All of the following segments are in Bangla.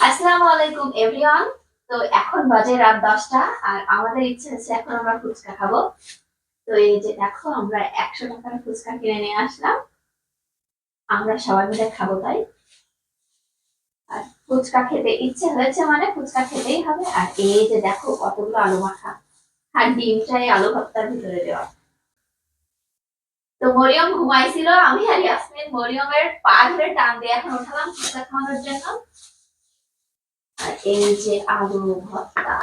আসসালামু আলাইকুম এভরিওয়ান। তো এখন বাজে রাত 10টা আর আমাদের ইচ্ছে হচ্ছে এখন আমরা ফুচকা খাবো। তো এই যে দেখো আমরা 100 টাকার ফুচকা কিনে নিয়ে আসলাম। আমরা সবাই মিলে খাবো তাই। আর ফুচকা খেতে ইচ্ছে হয়েছে মানে ফুচকা খেতেই হবে। আর এই যে দেখো কতগুলো আলু মাখা আর ডিমটাই আলু ভর্তার ভিতরে দেওয়া। তো মরিয়ম ঘুমাইছিল, আমি আর ইয়াসমিন মরিয়মের পা ধরে টান দিয়ে এখন উঠালাম ফুচকা খাওয়ানোর জন্য। আর এই যে আলু ভর্তা।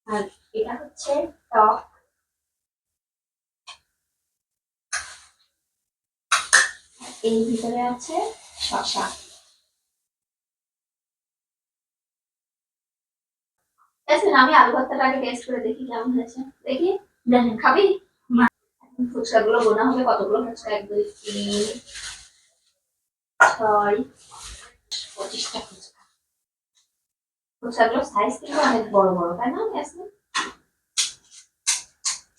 আর এটা হচ্ছে টক। এর ভিতরে আছে শসা। ইয়াসমিন আমি আলু ভর্তাটা আগে টেস্ট করে দেখি কেমন হয়েছে। দেখি। দেখেন খাবি? ফুচকাগুলো গোনা হবে কতগুলো ফুচকা, 1 2 3 6 25টা ফুচকা। ফুচকাগুলো সাইজ কিন্তু অনেক বড় বড়, তাই না ইয়াসমিন?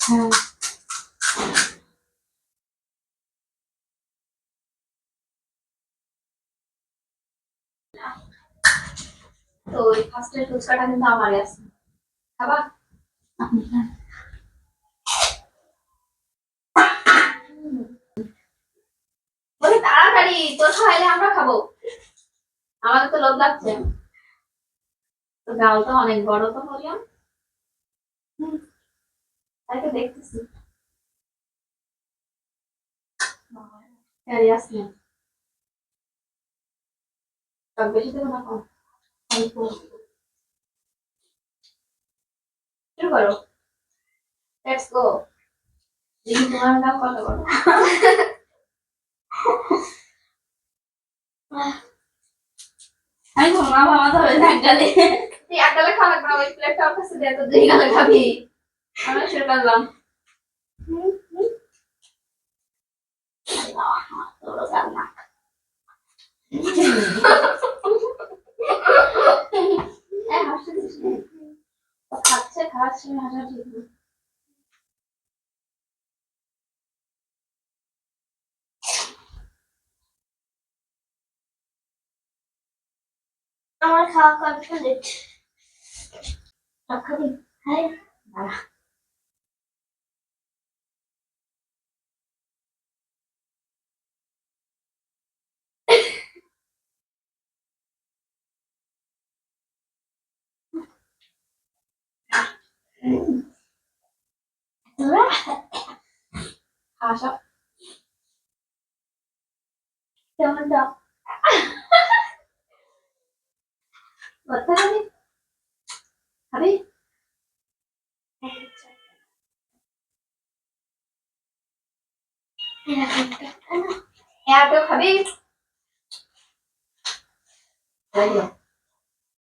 হ্যাঁ। তো ওই ফার্স্টের ফুচকাটা কিন্তু আমারই আছে, খাবা? আপনি খান। বলি তাড়াতাড়ি, তোর খাইলে আমরা খাবো, আমাদের তো লোভ লাগছে। তো গালটা অনেক বড় তো বললাম, তাই তো দেখতেছি। ইয়াসমিন টক বেশি দেবো না কম? অল্প। শুরু করো, লেটস গো। দেখি তোমার নাম কত বড়। আমি বললাম আমার ধরে এক গালে, তুই এক গালে খাওয়া লাগবে না, ওই প্লেটটা ওর কাছে দে, তো 2 গালে খাবি। আমরা শুরু করলাম। তোরও গাল না। হাসছিস না? খাচ্ছে, খাওয়ার সময় হাসা ঠিক না। আমার খাওয়া কমপ্লিট। খাবি? হ্যাঁ, দাঁড়া। হাসা কেমন দাও? ভর্তা খাবি? খাবি? হ্যাঁ তো খাবি?